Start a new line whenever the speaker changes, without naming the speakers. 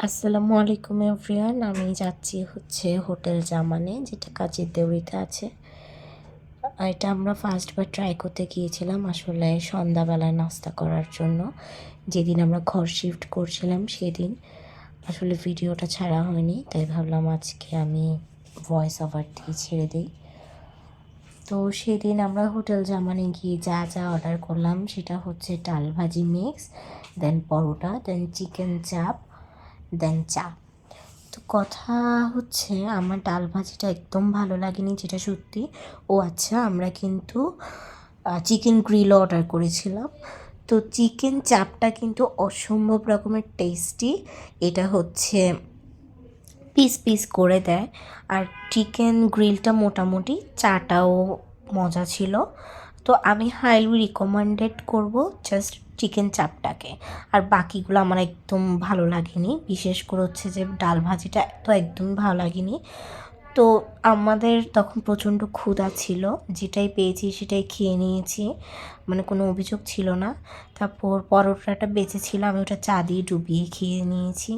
আসসালামু আলাইকুম এভরিওয়ান। আমি যাচ্ছি হচ্ছে হোটেল জামানে, যেটা কাজের দেউরিতে আছে। এটা আমরা ফার্স্টবার ট্রাই করতে গিয়েছিলাম আসলে সন্ধ্যাবেলায় নাস্তা করার জন্য। যেদিন আমরা ঘর শিফট করছিলাম সেদিন আসলে ভিডিওটা ছাড়া হয়নি, তাই ভাবলাম আজকে আমি ভয়েস ওভার দিয়ে ছেড়ে দিই। তো সেদিন আমরা হোটেল জামানে গিয়ে যা যা অর্ডার করলাম সেটা হচ্ছে ডাল ভাজি মিক্স, দেন পরোটা, দেন চিকেন চাপ, দেন চা। তো কথা হচ্ছে আমার ডাল ভাজিটা একদম ভালো লাগেনি, যেটা সত্যি। আচ্ছা, আমরা কিন্তু চিকেন গ্রিল অর্ডার করেছিলাম। তো চিকেন চাপটা কিন্তু অসম্ভব রকমের টেস্টি। এটা হচ্ছে পিস পিস করে দেয়। আর চিকেন গ্রিলটা মোটামুটি, চাটাও মজা ছিল। তো আমি হাইলি রিকমেন্ডেড করব জাস্ট চিকেন চাপটাকে। আর বাকিগুলো আমার একদম ভালো লাগেনি, বিশেষ করে হচ্ছে যে ডাল ভাজিটা তো একদমই ভালো লাগেনি। তো আমাদের তখন প্রচণ্ড ক্ষুধা ছিল, যেটাই পেয়েছি সেটাই খেয়ে নিয়েছি, মানে কোনো অভিযোগ ছিল না। তারপর পরোটাটা বেঁচে ছিল, আমি ওটা চা দিয়ে ডুবিয়ে খেয়ে নিয়েছি।